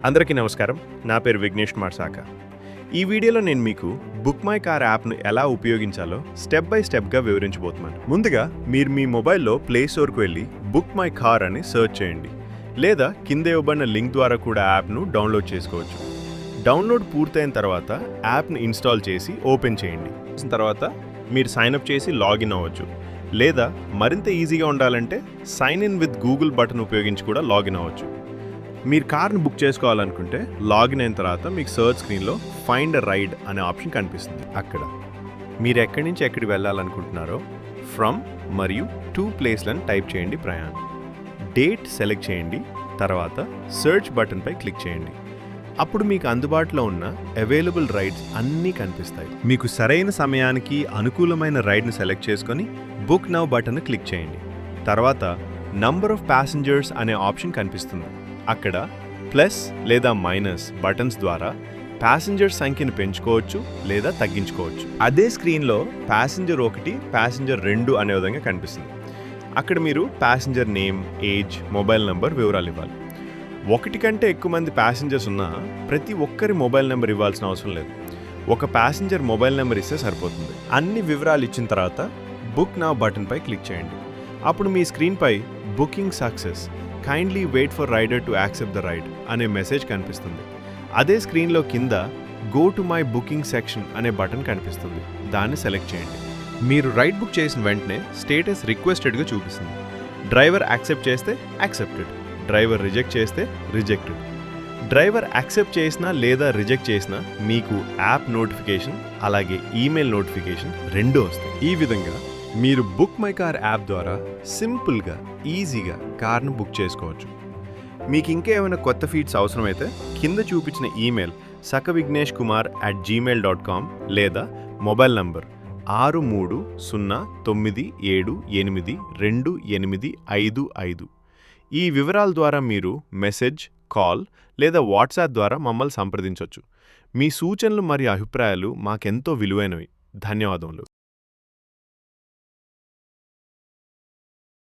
అందరికీ నమస్కారం. నా పేరు విఘ్నేష్ మార్సాక. ఈ వీడియోలో నేను మీకు బుక్ మై కార్ యాప్ను ఎలా ఉపయోగించాలో స్టెప్ బై స్టెప్గా వివరించబోతున్నాను. ముందుగా మీరు మీ మొబైల్లో ప్లే స్టోర్కు వెళ్ళి బుక్ మై కార్ అని సెర్చ్ చేయండి, లేదా కింద ఇవ్వబడిన లింక్ ద్వారా కూడా యాప్ను డౌన్లోడ్ చేసుకోవచ్చు. డౌన్లోడ్ పూర్తయిన తర్వాత యాప్ను ఇన్స్టాల్ చేసి ఓపెన్ చేయండి. తర్వాత మీరు సైన్అప్ చేసి లాగిన్ అవ్వచ్చు, లేదా మరింత ఈజీగా ఉండాలంటే sign in with Google button ఉపయోగించి కూడా లాగిన్ అవ్వచ్చు. మీరు కార్ను బుక్ చేసుకోవాలనుకుంటే లాగిన్ అయిన తర్వాత మీకు సర్చ్ స్క్రీన్లో ఫైండ్ ఎ రైడ్ అనే ఆప్షన్ కనిపిస్తుంది. అక్కడ మీరు ఎక్కడి నుంచి ఎక్కడికి వెళ్ళాలనుకుంటున్నారో ఫ్రమ్ మరియు టు ప్లేస్లను టైప్ చేయండి. ప్రయాణం డేట్ సెలెక్ట్ చేయండి. తర్వాత సెర్చ్ బటన్పై క్లిక్ చేయండి. అప్పుడు మీకు అందుబాటులో ఉన్న అవైలబుల్ రైడ్స్ అన్నీ కనిపిస్తాయి. మీకు సరైన సమయానికి అనుకూలమైన రైడ్ను సెలెక్ట్ చేసుకొని బుక్ నౌ బటన్ క్లిక్ చేయండి. తర్వాత నంబర్ ఆఫ్ ప్యాసింజర్స్ అనే ఆప్షన్ కనిపిస్తుంది. అక్కడ ప్లస్ లేదా మైనస్ బటన్స్ ద్వారా ప్యాసింజర్ సంఖ్యను పెంచుకోవచ్చు లేదా తగ్గించుకోవచ్చు. అదే స్క్రీన్లో ప్యాసింజర్ 1, ప్యాసింజర్ 2 అనే విధంగా కనిపిస్తుంది. అక్కడ మీరు passenger name, age, mobile number వివరాలు ఇవ్వాలి. 1 కంటే ఎక్కువ మంది ప్యాసింజర్స్ ఉన్నా ప్రతి ఒక్కరి మొబైల్ నెంబర్ ఇవ్వాల్సిన అవసరం లేదు. ఒక ప్యాసింజర్ మొబైల్ నెంబర్ ఇస్తే సరిపోతుంది. అన్ని వివరాలు ఇచ్చిన తర్వాత బుక్ నౌ బటన్పై క్లిక్ చేయండి. అప్పుడు మీ స్క్రీన్పై booking success, kindly wait for rider to accept the ride అనే మెసేజ్ కనిపిస్తుంది. అదే స్క్రీన్లో కింద go to my booking section అనే బటన్ కనిపిస్తుంది. దాన్ని సెలెక్ట్ చేయండి. మీరు రైడ్ బుక్ చేసిన వెంటనే స్టేటస్ రిక్వెస్టెడ్గా చూపిస్తుంది. డ్రైవర్ యాక్సెప్ట్ చేస్తే యాక్సెప్టెడ్, డ్రైవర్ రిజెక్ట్ చేస్తే రిజెక్టెడ్. డ్రైవర్ యాక్సెప్ట్ చేసినా లేదా రిజెక్ట్ చేసినా మీకు యాప్ నోటిఫికేషన్ అలాగే ఈమెయిల్ నోటిఫికేషన్ రెండూ వస్తాయి. ఈ విధంగా మీరు బుక్ మై కార్ యాప్ ద్వారా సింపుల్గా, ఈజీగా కార్ను బుక్ చేసుకోవచ్చు. మీకు ఇంకేమైనా కొత్త ఫీడ్స్ అవసరమైతే కింద చూపించిన ఈమెయిల్ sakavighneshkumar@gmail.com లేదా మొబైల్ నంబర్ 6309782855 ఈ వివరాల ద్వారా మీరు మెసేజ్, కాల్ లేదా వాట్సాప్ ద్వారా మమ్మల్ని సంప్రదించవచ్చు. మీ సూచనలు మరియు అభిప్రాయాలు మాకెంతో విలువైనవి. ధన్యవాదములు.